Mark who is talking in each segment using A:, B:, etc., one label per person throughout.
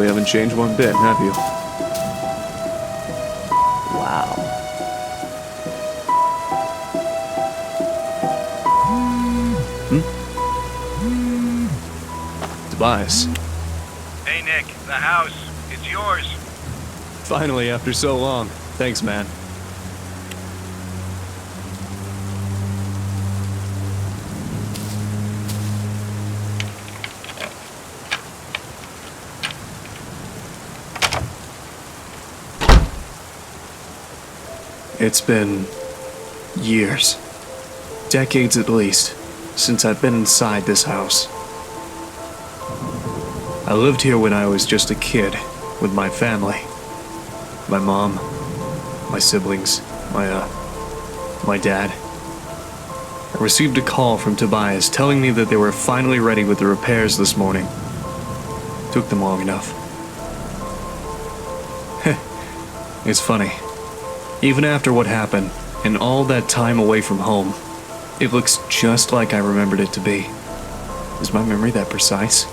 A: really haven't changed one bit, have you?
B: Wow.
A: Tobias.
C: Hey Nick, the house. It's yours.
A: Finally, after so long. Thanks, man. It's been years, decades at least, since I've been inside this house. I lived here when I was just a kid with my family. My mom, my siblings, my dad. I received a call from Tobias telling me that they were finally ready with the repairs this morning. Took them long enough. It's funny. Even after what happened, and all that time away from home, it looks just like I remembered it to be. Is my memory that precise?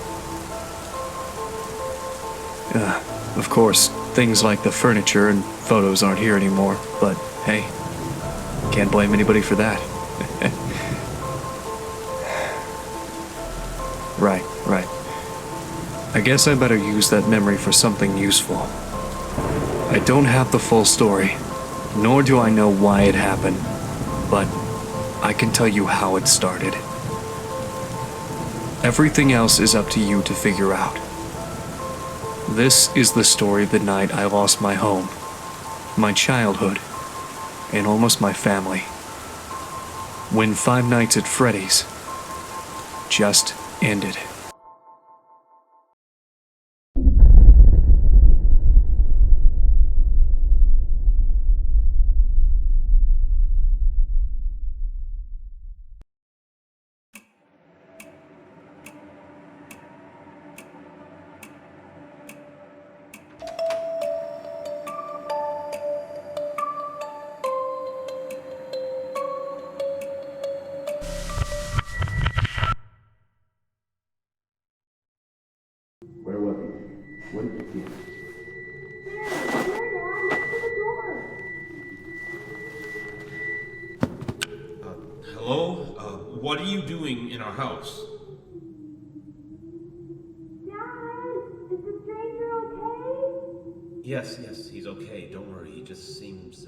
A: Of course, things like the furniture and photos aren't here anymore, but hey, can't blame anybody for that. Right. I guess I better use that memory for something useful. I don't have the full story, nor do I know why it happened, but I can tell you how it started. Everything else is up to you to figure out. This is the story of the night I lost my home, my childhood, and almost my family. When Five Nights at Freddy's just ended.
D: Where was he? What did you see?
E: Hello? What are you doing in our house?
F: Dad, is the stranger okay?
E: Yes, he's okay. Don't worry. He just seems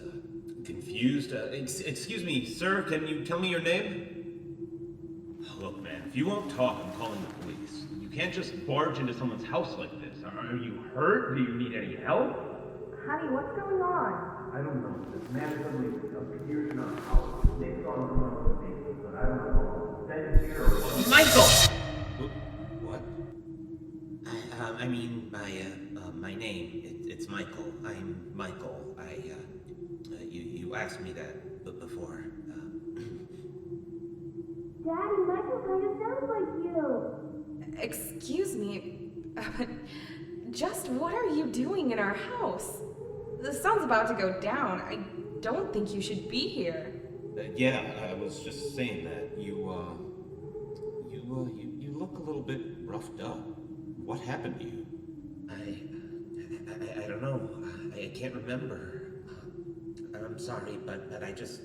E: confused. Excuse me, sir. Can you tell me your name? Look, man, if you won't talk, I'm calling the police. You can't just barge into someone's house like this. Are you hurt? Do you need any help?
F: Honey, what's going on?
D: I don't know. This man suddenly appeared in our house. Nick's on the front of the table, but I don't know. Send here or what?
E: Michael! What?
G: I mean, my name, it's Michael. I'm Michael. You asked me that before.
F: Daddy, Michael kind of sounds like you.
B: Excuse me, just what are you doing in our house? The sun's about to go down. I don't think you should be here.
E: Yeah, I was just saying that. You look a little bit roughed up. What happened to you?
G: I don't know. I can't remember. I'm sorry, but I just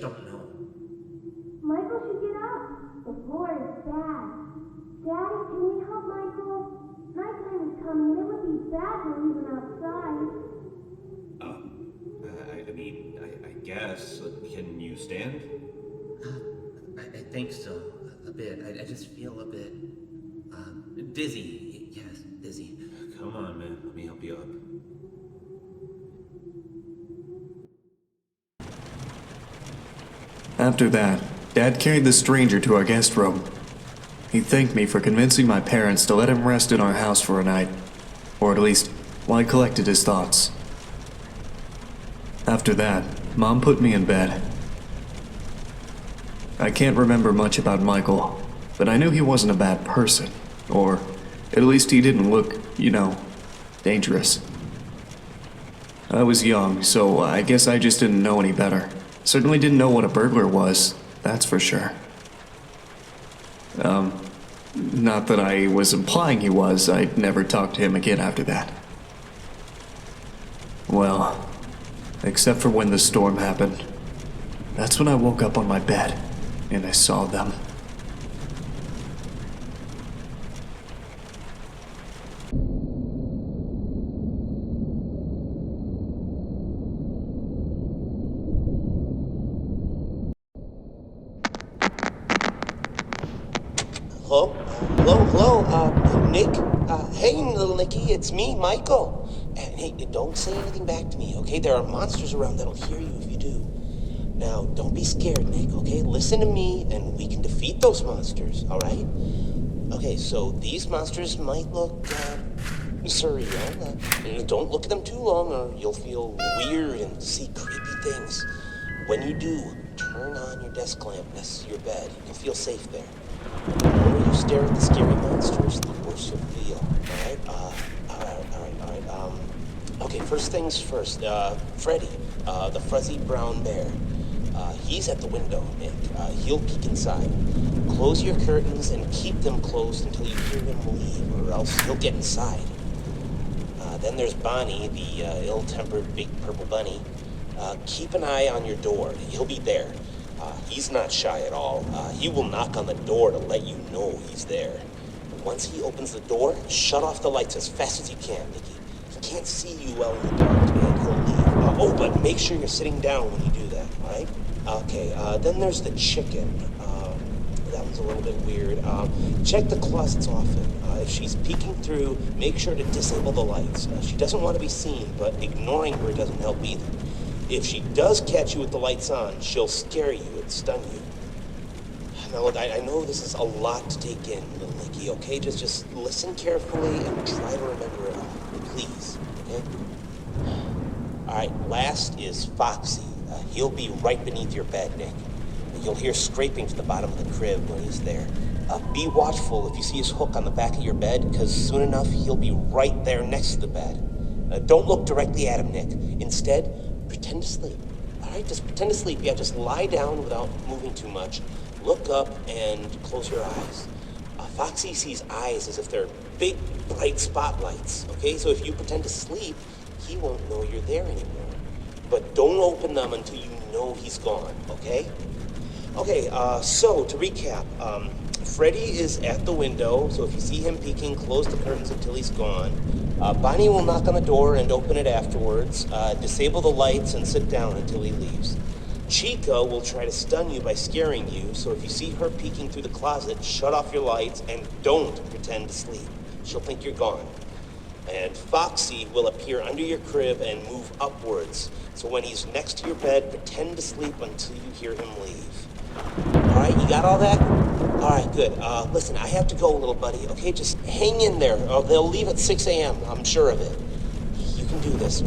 G: don't know.
F: Michael should get up. The floor is bad. Daddy, can we help Michael? Nighttime is coming and it would be bad to leave him outside.
E: I guess. Can you stand?
G: I think so. A bit. I just feel a bit dizzy. Yes, dizzy.
E: Come on, man. Let me help you up.
A: After that, Dad carried the stranger to our guest room. He thanked me for convincing my parents to let him rest in our house for a night, or at least while I collected his thoughts. After that, Mom put me in bed. I can't remember much about Michael, but I knew he wasn't a bad person, or at least he didn't look, dangerous. I was young, so I guess I just didn't know any better. Certainly didn't know what a burglar was, that's for sure. Not that I was implying he was. I'd never talked to him again after that. Well, except for when the storm happened. That's when I woke up on my bed and I saw them.
G: Hello? Hello? Nick? Hey, little Nicky, it's me, Michael. And hey, don't say anything back to me, okay? There are monsters around that'll hear you if you do. Now, don't be scared, Nick, okay? Listen to me, and we can defeat those monsters, alright? Okay, so these monsters might look, surreal. Don't look at them too long, or you'll feel weird and see creepy things. When you do, turn on your desk lamp next to your bed. You'll feel safe there. The more you stare at the scary monsters, the worse you'll feel. Alright. Okay, first things first. Freddy, the fuzzy brown bear. He's at the window, Nick. He'll peek inside. Close your curtains and keep them closed until you hear him leave, or else he'll get inside. Then there's Bonnie, the ill-tempered big purple bunny. Keep an eye on your door. He'll be there. He's not shy at all. He will knock on the door to let you know he's there. Once he opens the door, shut off the lights as fast as you can, Nicky. He can't see you well in the dark, and he'll leave. But make sure you're sitting down when you do that, alright? Okay, then there's the chicken. That one's a little bit weird. Check the closets often. If she's peeking through, make sure to disable the lights. She doesn't want to be seen, but ignoring her doesn't help either. If she does catch you with the lights on, she'll scare you and stun you. Now look, I know this is a lot to take in, little Nicky, okay? Just listen carefully and try to remember it all, please, okay? Alright, last is Foxy. He'll be right beneath your bed, Nick. You'll hear scraping to the bottom of the crib when he's there. Be watchful if you see his hook on the back of your bed, because soon enough, he'll be right there next to the bed. Don't look directly at him, Nick. Instead, pretend to sleep. Alright, just pretend to sleep. Yeah, just lie down without moving too much. Look up and close your eyes. Foxy sees eyes as if they're big, bright spotlights, okay? So if you pretend to sleep, he won't know you're there anymore. But don't open them until you know he's gone, okay? Okay, so to recap, Freddy is at the window, so if you see him peeking, close the curtains until he's gone. Bonnie will knock on the door and open it afterwards. Disable the lights and sit down until he leaves. Chica will try to stun you by scaring you, so if you see her peeking through the closet, shut off your lights and don't pretend to sleep. She'll think you're gone. And Foxy will appear under your crib and move upwards. So when he's next to your bed, pretend to sleep until you hear him leave. Alright, you got all that? Alright, good. Listen, I have to go, little buddy, okay? Just hang in there. They'll leave at 6 a.m., I'm sure of it. You can do this.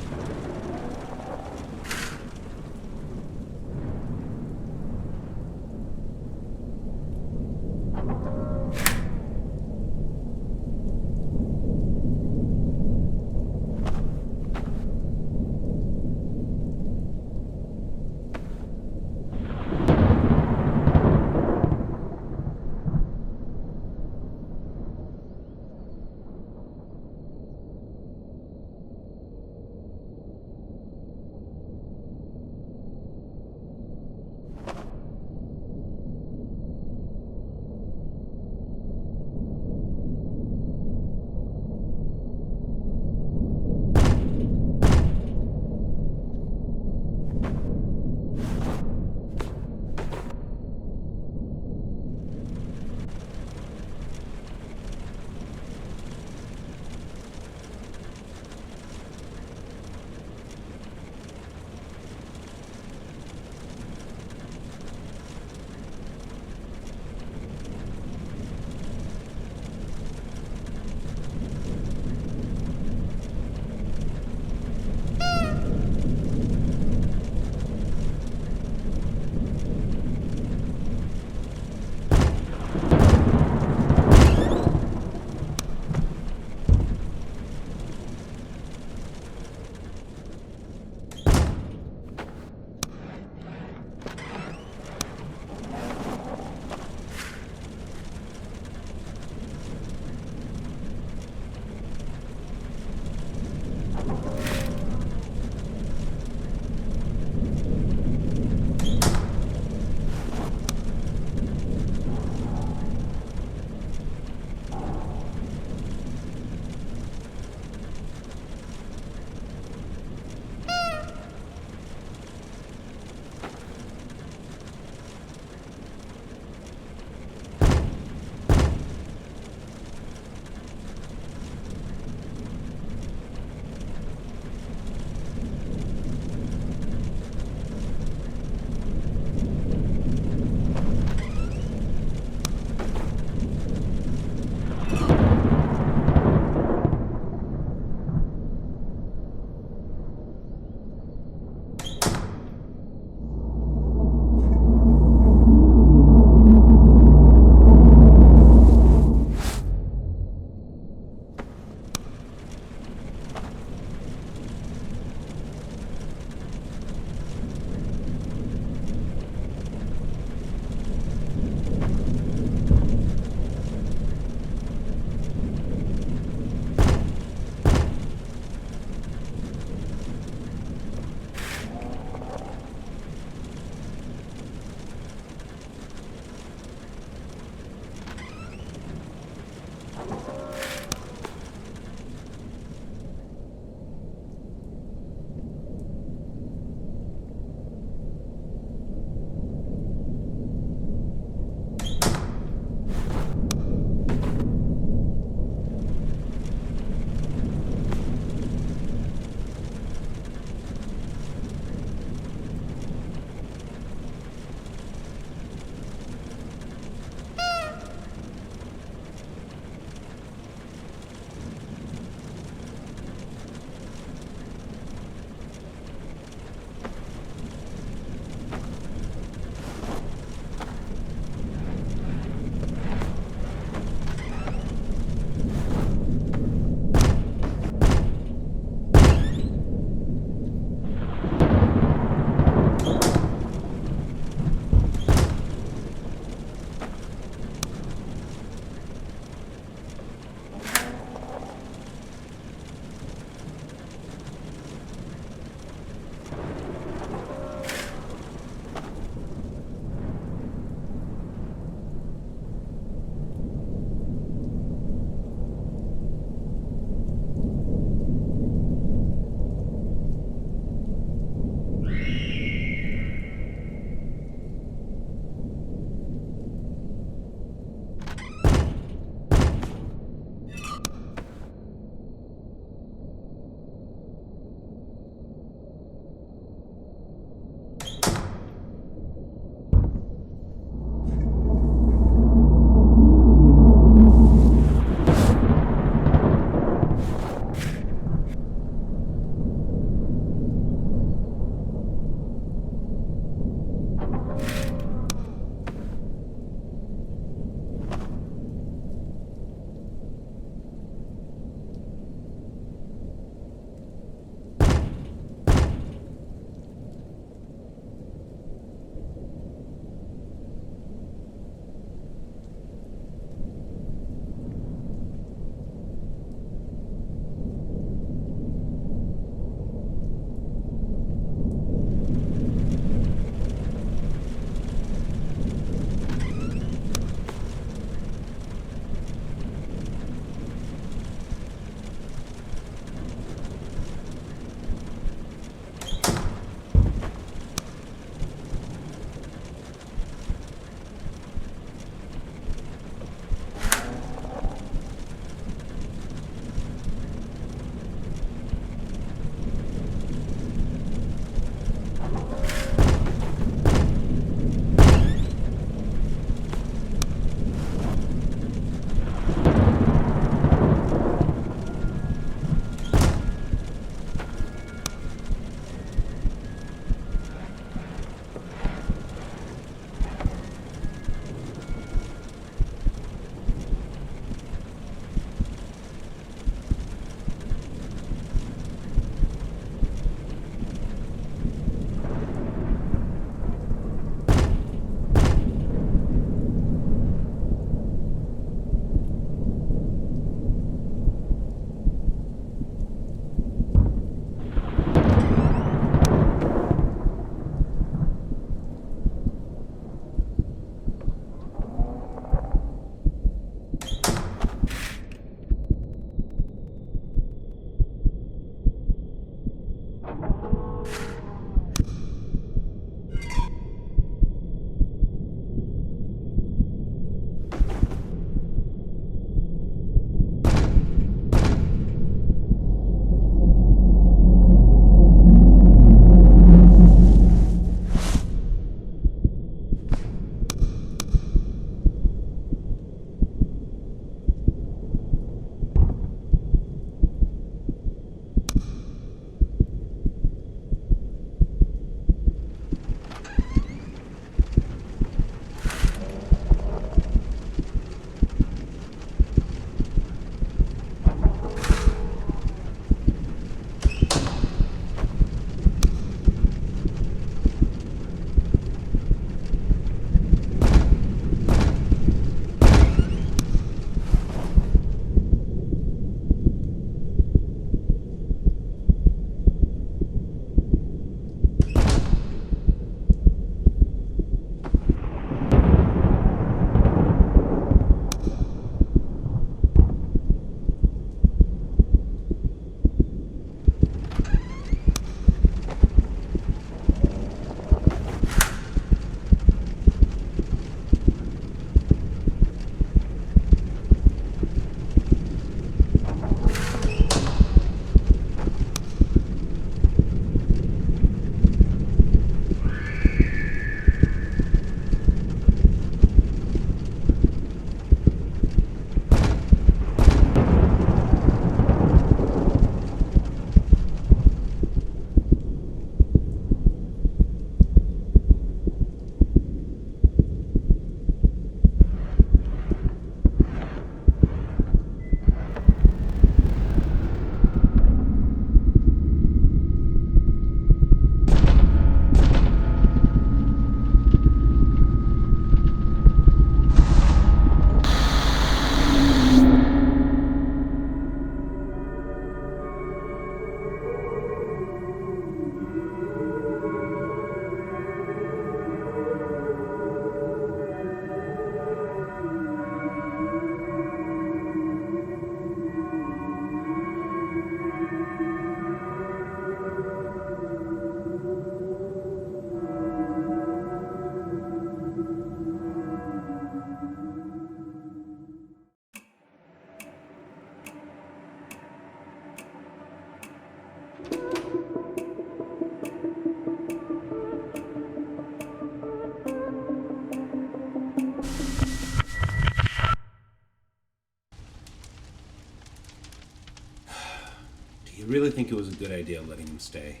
E: You really think it was a good idea letting him stay?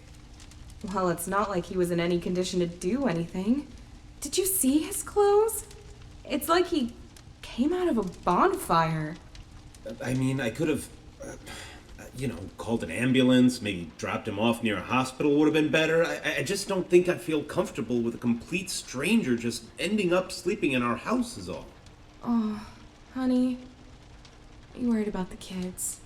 B: Well, it's not like he was in any condition to do anything. Did you see his clothes? It's like he came out of a bonfire.
E: I mean, I could have, called an ambulance, maybe dropped him off near a hospital would have been better. I just don't think I'd feel comfortable with a complete stranger just ending up sleeping in our house is all.
B: Oh, honey, are you worried about the kids?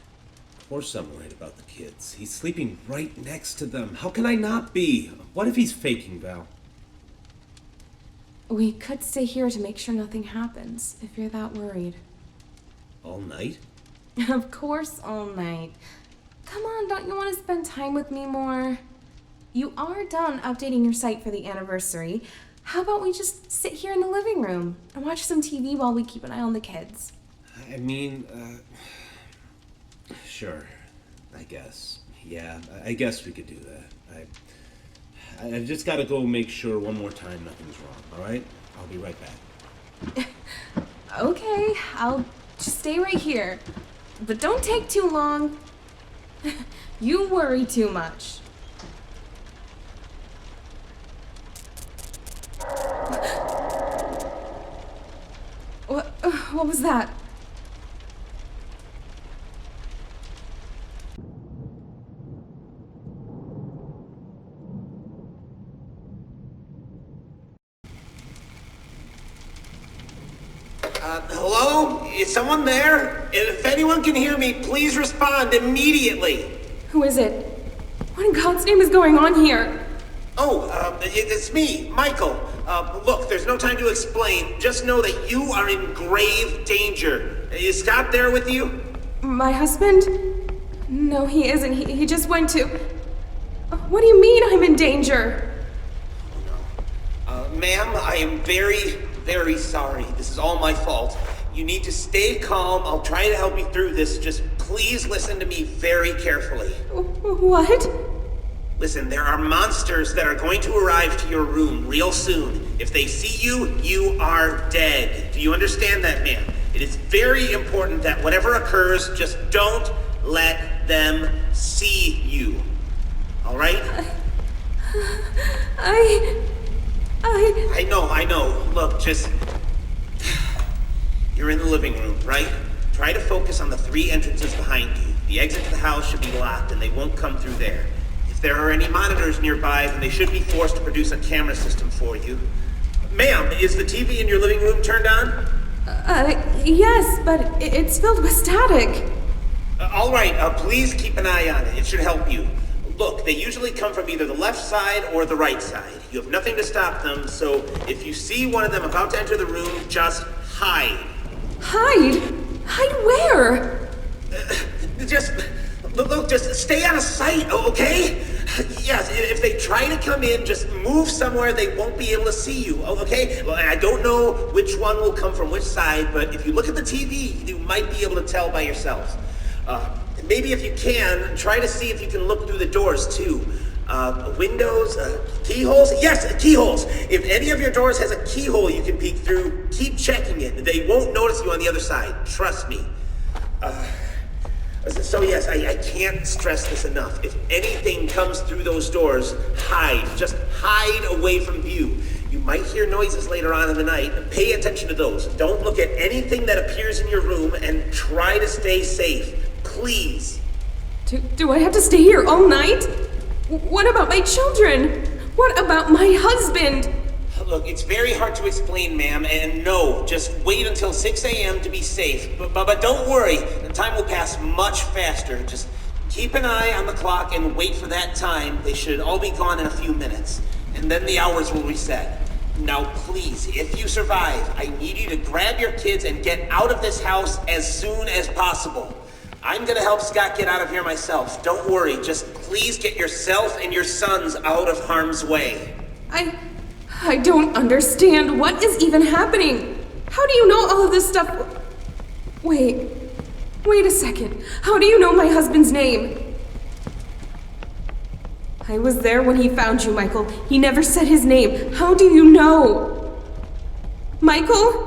E: Of course I'm worried about the kids. He's sleeping right next to them. How can I not be? What if he's faking, Val?
B: We could stay here to make sure nothing happens, if you're that worried.
E: All night?
B: Of course, all night. Come on, don't you want to spend time with me more? You are done updating your site for the anniversary. How about we just sit here in the living room and watch some TV while we keep an eye on the kids?
E: I mean, sure. I guess. Yeah, I guess we could do that. I've just got to go make sure one more time nothing's wrong, alright? I'll be right back.
B: Okay, I'll just stay right here. But don't take too long. You worry too much. What was that?
G: Hello? Is someone there? If anyone can hear me, please respond immediately.
B: Who is it? What in God's name is going on here?
G: It's me, Michael. Look, there's no time to explain. Just know that you are in grave danger. Is Scott there with you?
B: My husband? No, he isn't. He just went to... What do you mean I'm in danger?
G: Ma'am, I am very, very sorry. This is all my fault. You need to stay calm. I'll try to help you through this. Just please listen to me very carefully.
B: What?
G: Listen, there are monsters that are going to arrive to your room real soon. If they see you, you are dead. Do you understand that, ma'am? It is very important that whatever occurs, just don't let them see you. All right? I know. Look, just... You're in the living room, right? Try to focus on the 3 entrances behind you. The exit to the house should be locked and they won't come through there. If there are any monitors nearby, then they should be forced to produce a camera system for you. Ma'am, is the TV in your living room turned on?
B: Yes, but it's filled with static.
G: All right, please keep an eye on it. It should help you. Look, they usually come from either the left side or the right side. You have nothing to stop them, so if you see one of them about to enter the room, just hide.
B: Hide? Hide where?
G: Just stay out of sight, okay? Yes, if they try to come in, just move somewhere they won't be able to see you, okay? Well, I don't know which one will come from which side, but if you look at the TV, you might be able to tell by yourself. Maybe if you can, try to see if you can look through the doors, too. Windows, keyholes? Yes, keyholes. If any of your doors has a keyhole you can peek through, keep checking it. They won't notice you on the other side. Trust me. So yes, I can't stress this enough. If anything comes through those doors, hide. Just hide away from view. You might hear noises later on in the night. Pay attention to those. Don't look at anything that appears in your room and try to stay safe. Please.
B: Do I have to stay here all night? What about my children? What about my husband?
G: Look, it's very hard to explain, ma'am, and no, just wait until 6 a.m. to be safe. But don't worry, the time will pass much faster. Just keep an eye on the clock and wait for that time. They should all be gone in a few minutes, and then the hours will reset. Now, please, if you survive, I need you to grab your kids and get out of this house as soon as possible. I'm gonna help Scott get out of here myself. Don't worry, just please get yourself and your sons out of harm's way.
B: I don't understand. What is even happening? How do you know all of this stuff? Wait a second. How do you know my husband's name? I was there when he found you, Michael. He never said his name. How do you know? Michael?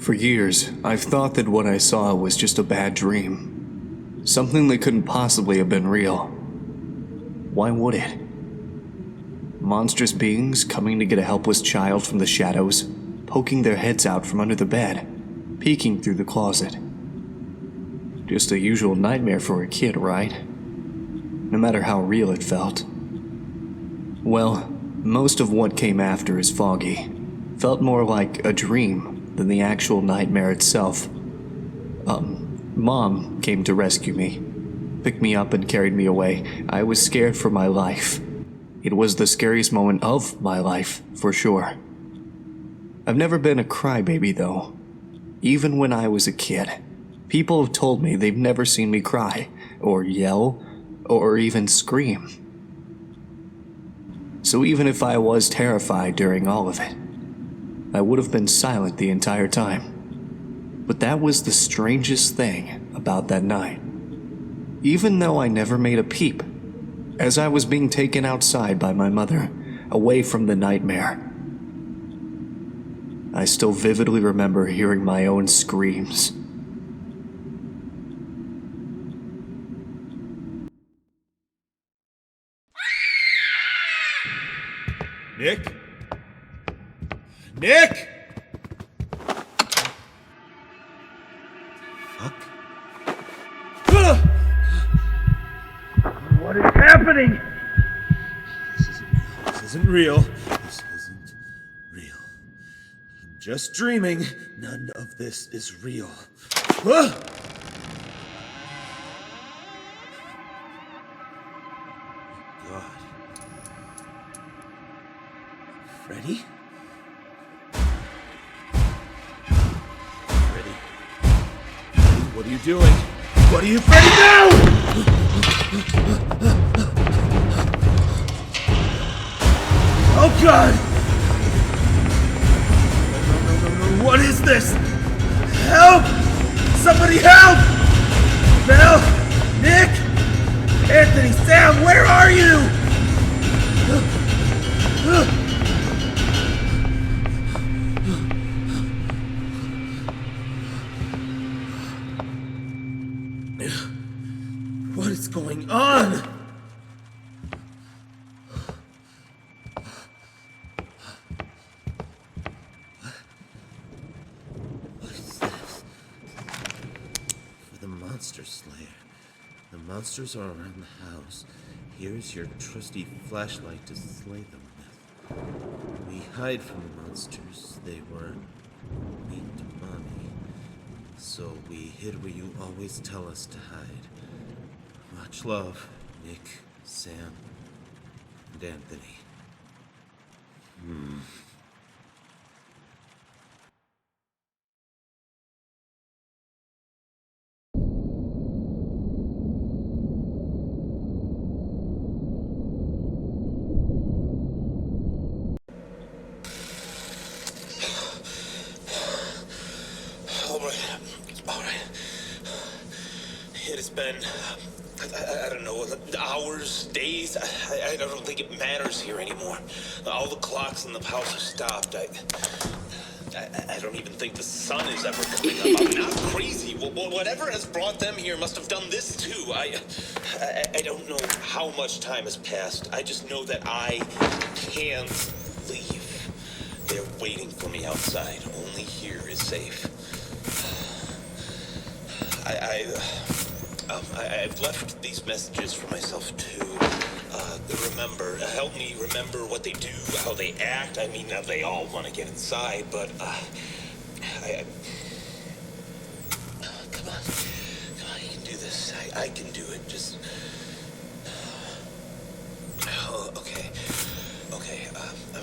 A: For years, I've thought that what I saw was just a bad dream. Something that couldn't possibly have been real. Why would it? Monstrous beings coming to get a helpless child from the shadows, poking their heads out from under the bed, peeking through the closet. Just a usual nightmare for a kid, right? No matter how real it felt. Well, most of what came after is foggy. Felt more like a dream than the actual nightmare itself. Mom came to rescue me, picked me up and carried me away. I was scared for my life. It was the scariest moment of my life, for sure. I've never been a crybaby, though. Even when I was a kid, people have told me they've never seen me cry, or yell, or even scream. So even if I was terrified during all of it, I would have been silent the entire time. But that was the strangest thing about that night. Even though I never made a peep, as I was being taken outside by my mother, away from the nightmare, I still vividly remember hearing my own screams.
E: Nick? Nick! Fuck.
C: What is happening?
E: This isn't real. This isn't real. I'm just dreaming. None of this is real. Ah! God. Freddy? Freddy? What are you doing? What are you, Freddy? No! Oh God! No. What is this? Help! Somebody help! Mel? Nick? Anthony? Sam, where are you? What is going on? What is this? For the Monster Slayer. The monsters are around the house. Here's your trusty flashlight to slay them with. We hide from the monsters. They were weak to Mommy. So we hid where you always tell us to hide. Much love, Nick, Sam, and Anthony. All right. It has been, I don't know, hours, days. I don't think it matters here anymore. All the clocks in the house have stopped. I don't even think the sun is ever coming up. I'm not crazy. Well, whatever has brought them here must have done this too. I don't know how much time has passed. I just know that I can't leave. They're waiting for me outside. Only here is safe. I've left these messages for myself too. Remember, help me remember what they do, how they act. I mean, they all want to get inside, but come on, you can do this. I can do it. Just okay.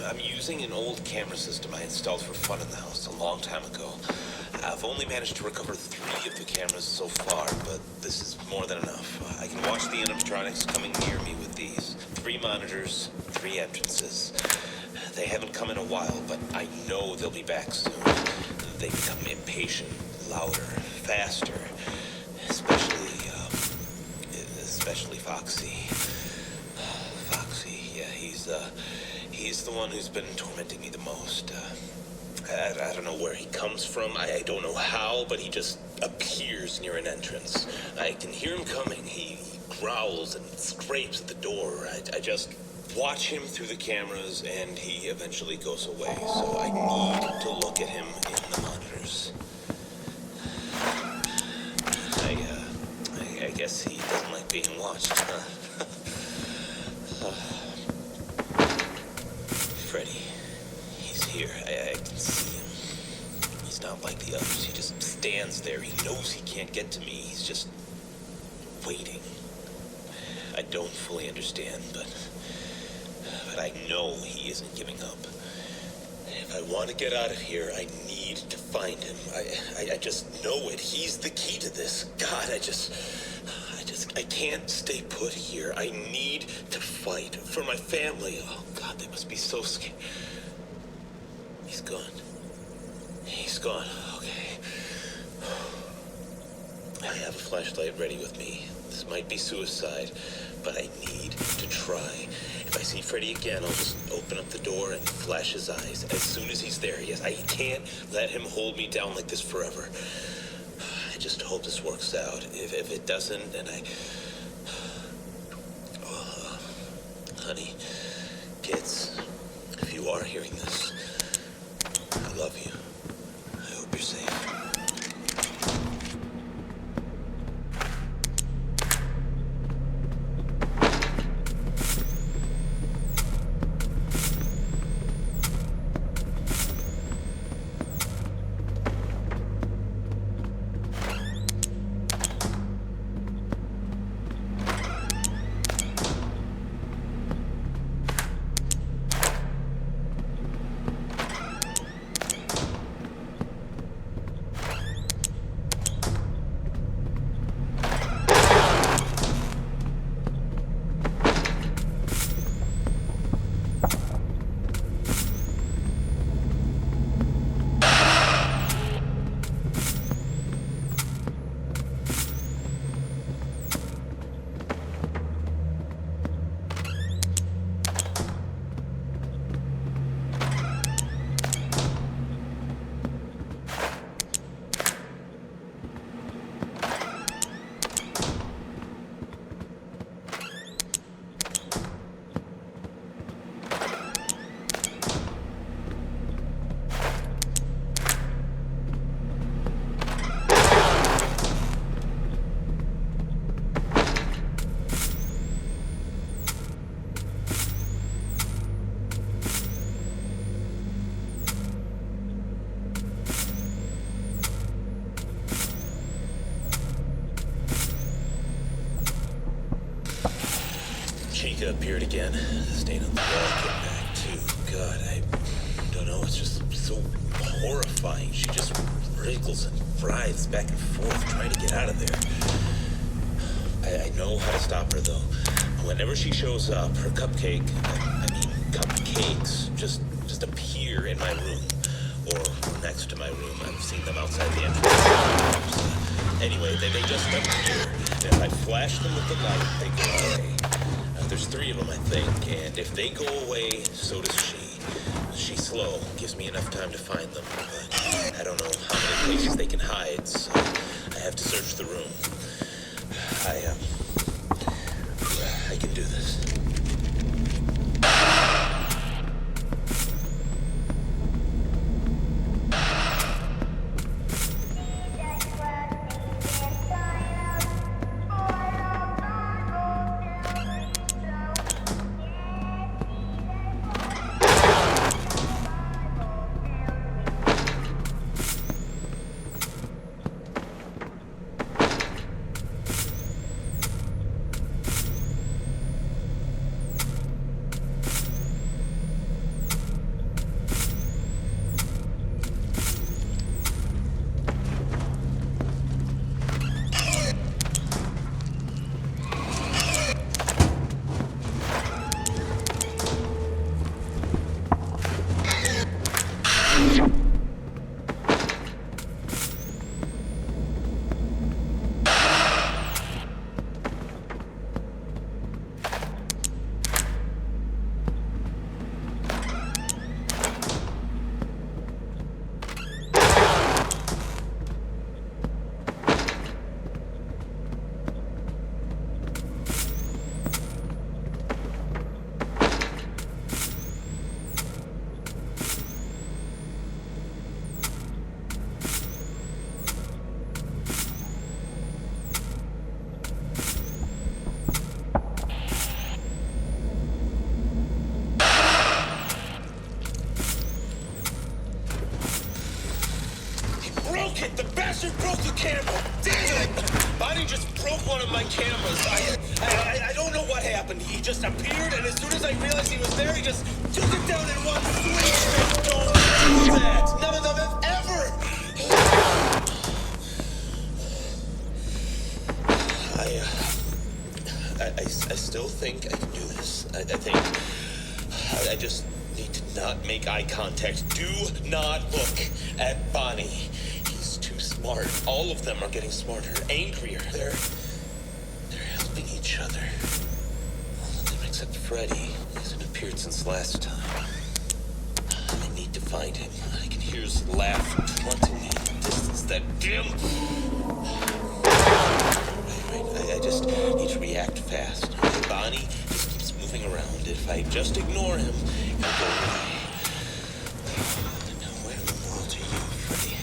E: I'm using an old camera system I installed for fun in the house a long time ago. I've only managed to recover 3 of the cameras so far, but this is more than enough. I can watch the animatronics coming near me with these. 3 monitors, 3 entrances. They haven't come in a while, but I know they'll be back soon. They become impatient, louder, faster. Especially Foxy. Foxy, yeah, he's the one who's been tormenting me the most.
G: I don't know where he comes from. I don't know how, but he just appears near an entrance. I can hear him coming. He growls and scrapes at the door. I just watch him through the cameras, and he eventually goes away. So I need to look at him in the monitors. I guess he doesn't like being watched, huh? Freddy, he's here. I can see him. He's not like the others. He just stands there. He knows he can't get to me. He's just waiting. I don't fully understand, but I know he isn't giving up. If I want to get out of here, I need to find him. I just know it. He's the key to this. God, I can't stay put here. I need to fight for my family. Oh, God, they must be so scared. He's gone. He's gone. Okay. I have a flashlight ready with me. This might be suicide, but I need to try. If I see Freddy again, I'll just open up the door and flash his eyes as soon as he's there. Yes, I can't let him hold me down like this forever. I just hope this works out. If it doesn't, then honey, kids, if you are hearing this, I love you. I hope you're safe. Chica appeared again. The stain on the wall came back too. God, I don't know. It's just so horrifying. She just wriggles and writhes back and forth trying to get out of there. I know how to stop her, though. Whenever she shows up, her cupcakes just appear in my room. Or next to my room. I've seen them outside the entrance. Anyway, they just appear. And if I flash them with the light, they go away. There's 3 of them, I think, and if they go away, so does she. She's slow, gives me enough time to find them, but I don't know how many places they can hide, so I have to search the room. I can do this. one of my cameras. I don't know what happened. He just appeared, and as soon as I realized he was there, he just took it down in one swing. Don't do that. None of them have ever. I still think I can do this. I think I just need to not make eye contact. Do not look at Bonnie. He's too smart. All of them are getting smarter, angrier. They're helping each other. All of them except Freddy. He hasn't appeared since last time. I need to find him. I can hear his laugh taunting me in the distance. That dim. Right. I just need to react fast. Bonnie just keeps moving around. If I just ignore him, he'll go away. Now, where in the world are you, Freddy?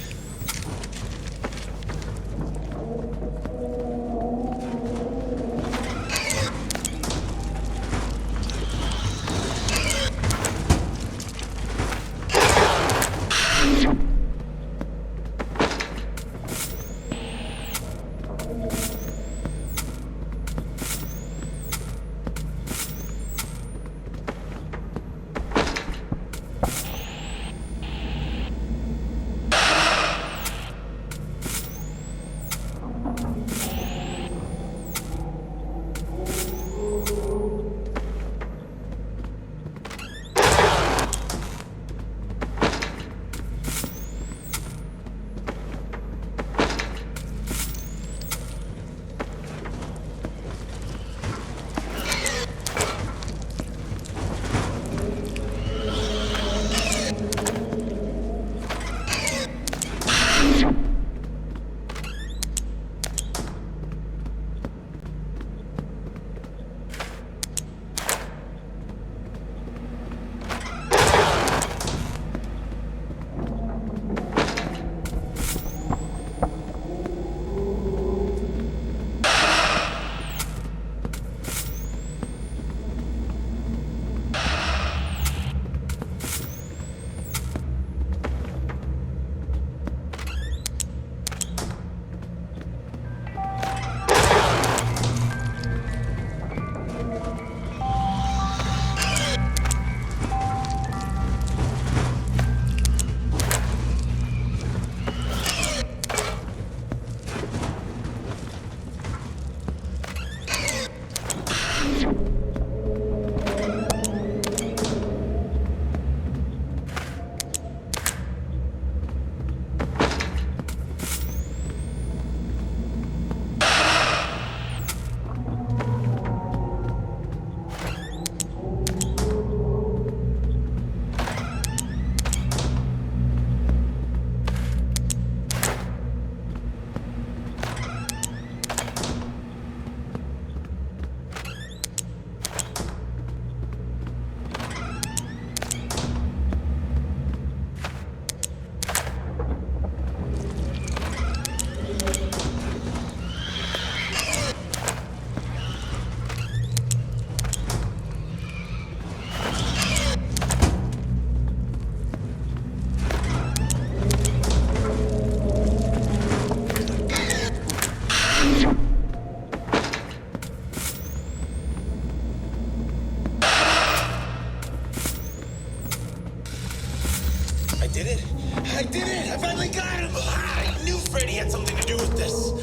G: I did it! I finally got him! I knew Freddy had something to do with this.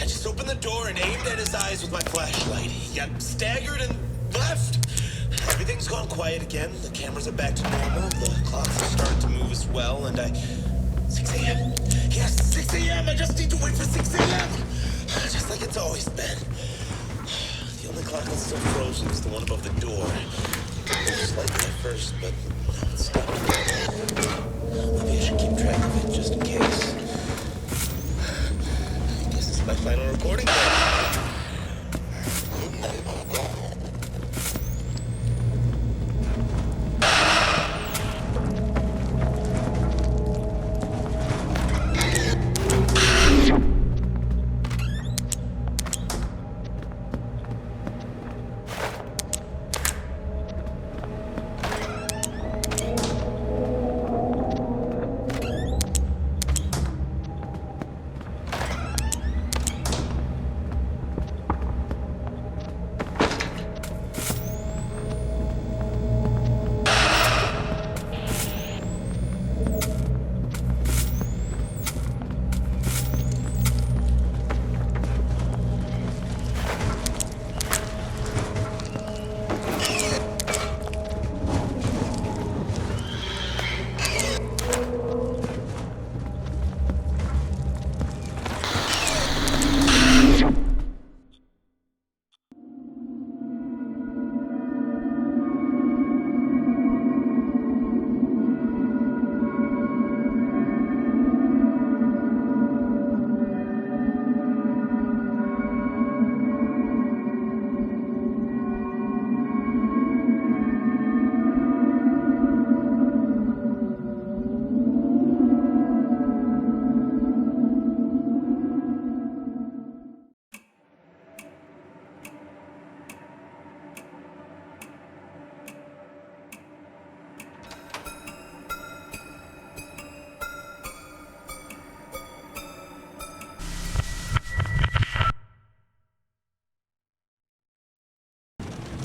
G: I just opened the door and aimed at his eyes with my flashlight. He got staggered and left. Everything's gone quiet again. The cameras are back to normal. The clocks are starting to move as well, and 6 a.m. Yes, 6 a.m. I just need to wait for 6 a.m. Just like it's always been. The only clock that's still frozen is the one above the door. Slightly at first, but now it's stopped. Maybe I should keep track of it just in case. I guess it's my final recording then.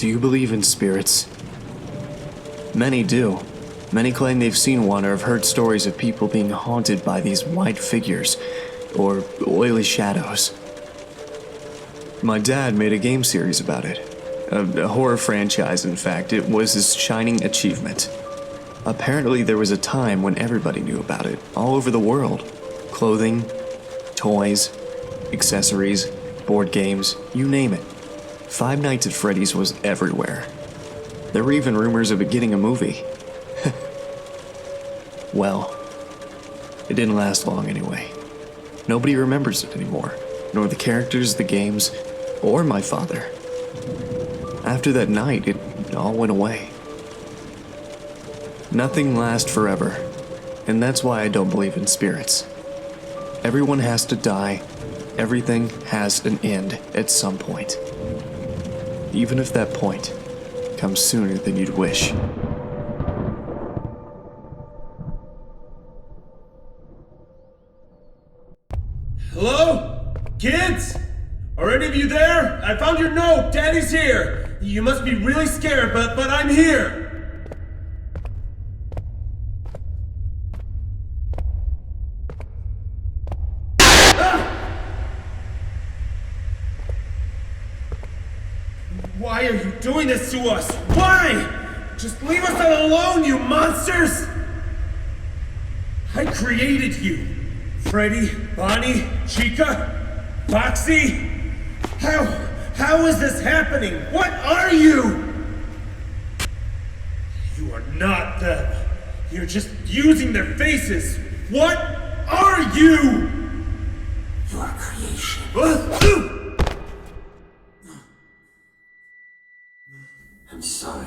A: Do you believe in spirits? Many do. Many claim they've seen one or have heard stories of people being haunted by these white figures, or oily shadows. My dad made a game series about it. A horror franchise, in fact. It was his shining achievement. Apparently, there was a time when everybody knew about it, all over the world. Clothing, toys, accessories, board games, you name it. Five Nights at Freddy's was everywhere. There were even rumors of it getting a movie. Well, it didn't last long anyway. Nobody remembers it anymore, nor the characters, the games, or my father. After that night, it all went away. Nothing lasts forever, and that's why I don't believe in spirits. Everyone has to die. Everything has an end at some point. Even if that point comes sooner than you'd wish.
E: Hello? Kids? Are any of you there? I found your note. Daddy's here. You must be really scared, but I'm here. Why are you doing this to us? Why? Just leave us alone, you monsters! I created you. Freddy, Bonnie, Chica, Foxy. How is this happening? What are you? You are not them. You're just using their faces. What are you?
H: Your creation. I'm sorry.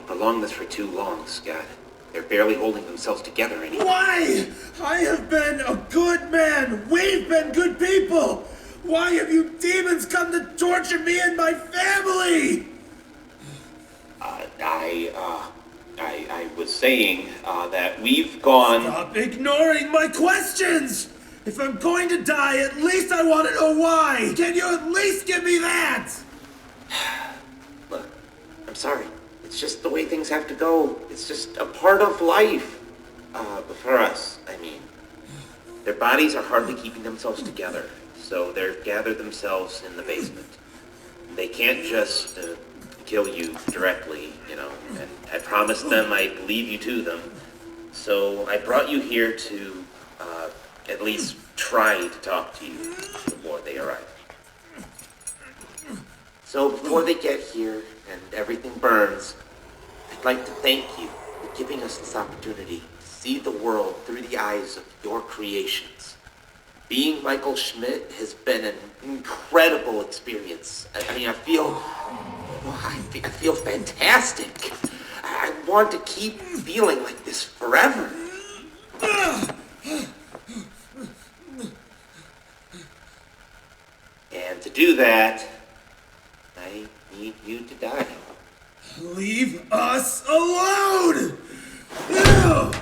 G: prolong this for too long, Scott. They're barely holding themselves together anymore.
D: Why? I have been a good man. We've been good people. Why have you demons come to torture me and my family?
G: I was saying, that we've gone...
D: Stop ignoring my questions! If I'm going to die, at least I want to know why! Can you at least give me that?
G: Look, I'm sorry. It's just the way things have to go. It's just a part of life. For us, I mean. Their bodies are hardly keeping themselves together, so they've gathered themselves in the basement. They can't just kill you directly, you know, and I promised them I'd leave you to them. So I brought you here to at least try to talk to you before they arrive. So before they get here and everything burns, I'd like to thank you for giving us this opportunity to see the world through the eyes of your creations. Being Michael Schmidt has been an incredible experience. I mean, I feel fantastic. I want to keep feeling like this forever. And to do that, I need you to die.
D: Leave us alone! Ugh!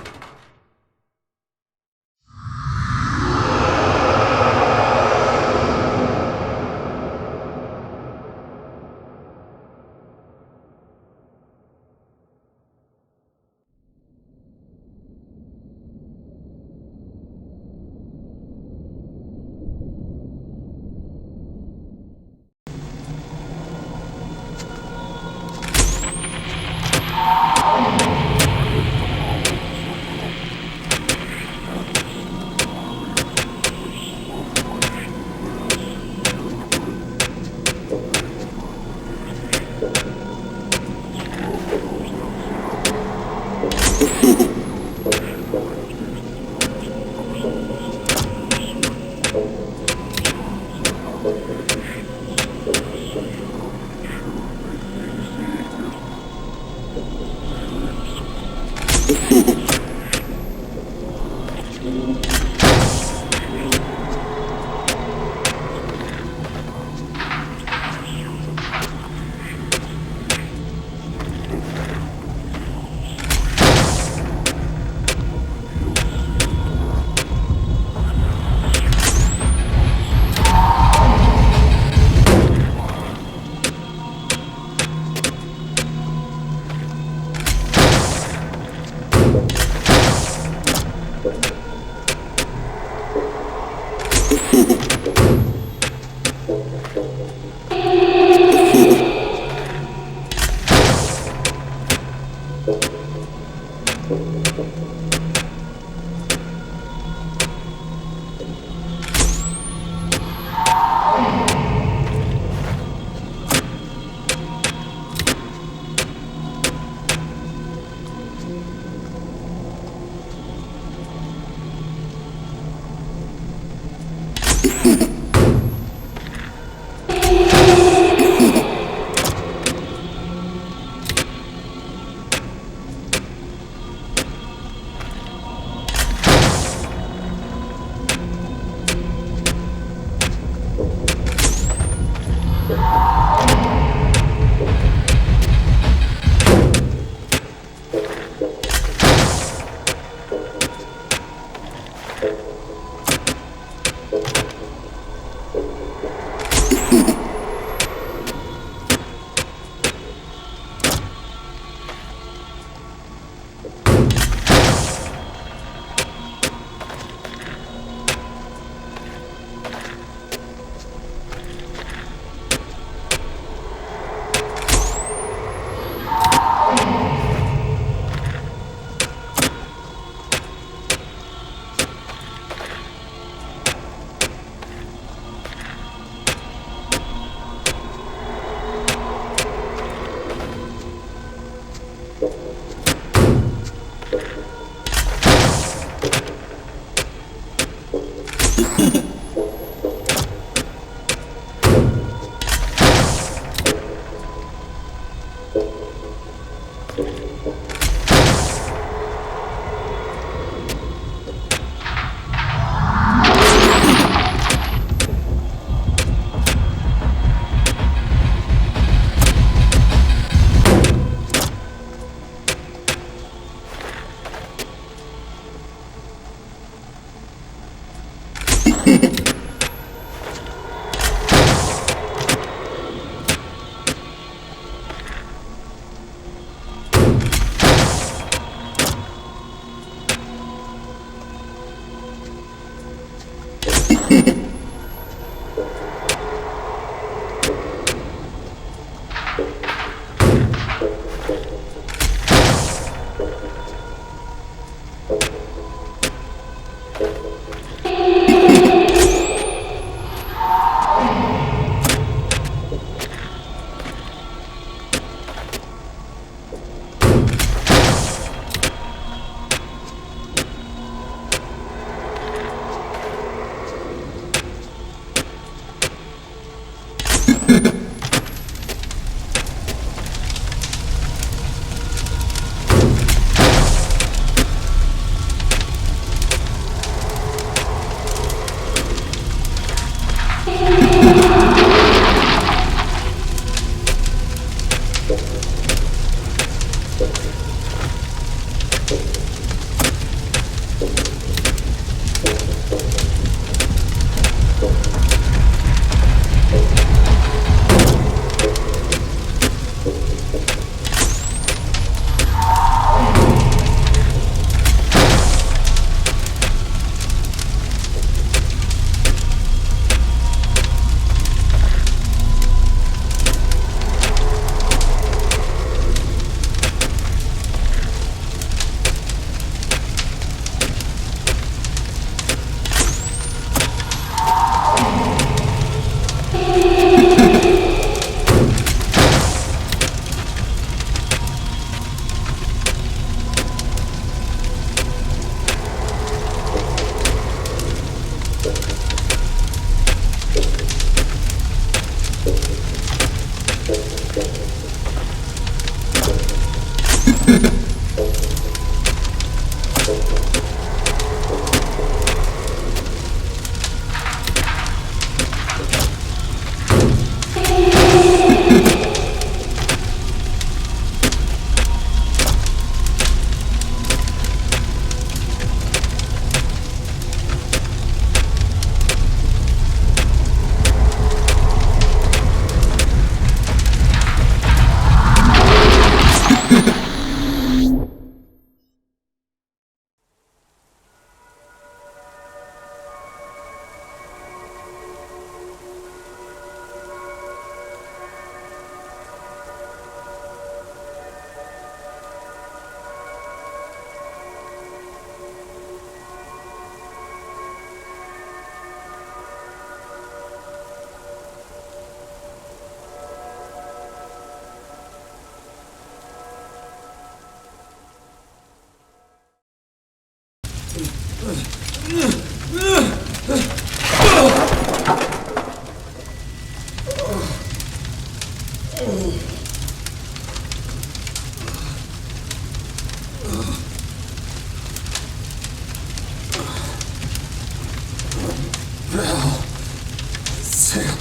D: Sam,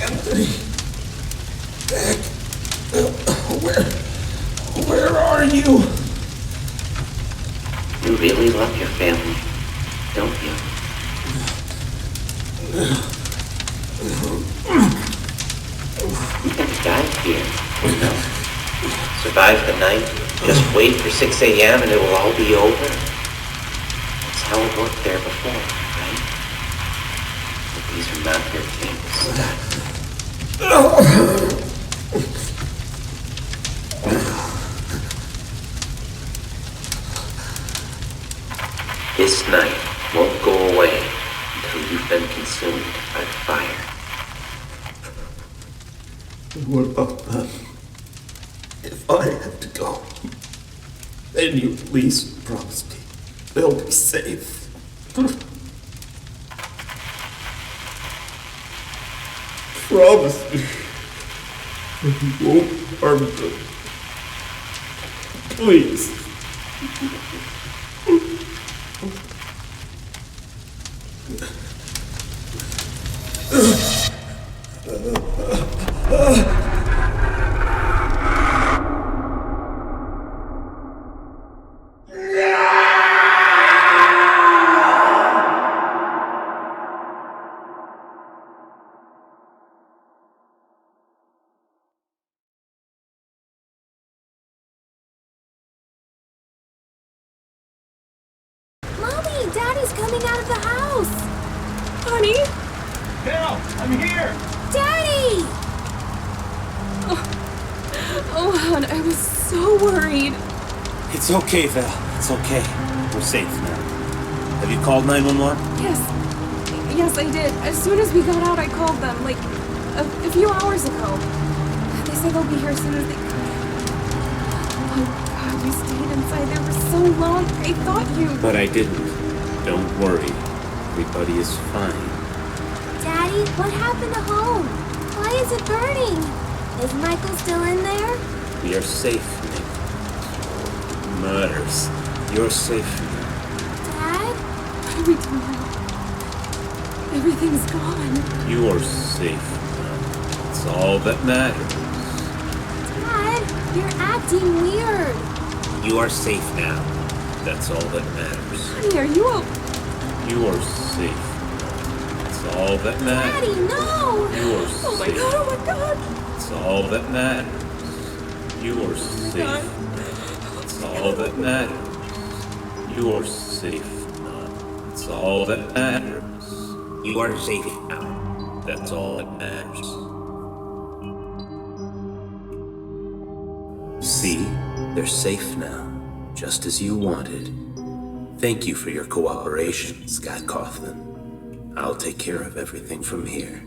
D: Anthony, Nick, where are you?
G: You really love your family, don't you? You can die here, you know. Survive the night, just wait for 6 a.m. and it will all be over. That's how it worked there before, right? But these are not your things. This night won't go away until you've been consumed by the fire.
D: What about them? If I have to go, then you at least promise me they'll be safe. Promise me that you won't harm them.
I: Please.
F: Mommy, Daddy's coming out of the house!
B: Honey?
E: Carol, I'm here!
F: Daddy!
B: Oh, hon, I was so worried.
G: It's okay, Val. It's okay. We're safe now. Have you called 911?
B: Yes, I did. As soon as we got out, I called them, like, a few hours ago. They said they'll be here as soon as they could. Oh, God, we stayed inside there for so long. I thought you...
G: But I didn't. Don't worry. Everybody is fine.
F: Daddy, what happened to home? Why is it burning? Is Michael still in there?
G: We are safe, Nick. Murders. You're safe now.
F: Dad?
B: What do we do now? Everything's gone.
G: You are safe now. It's all that matters.
F: Dad, you're acting weird.
G: You are safe now. That's all that matters.
B: Honey, are you
G: You are safe now. That's all that matters.
F: Daddy, no!
G: You are
B: Oh my
G: safe.
B: God, oh my God!
G: It's all that matters. You are safe. It's all that matters. You are safe now. It's all that matters. You are safe now. That's all that matters. See? They're safe now. Just as you wanted. Thank you for your cooperation, Scott Kaufman. I'll take care of everything from here.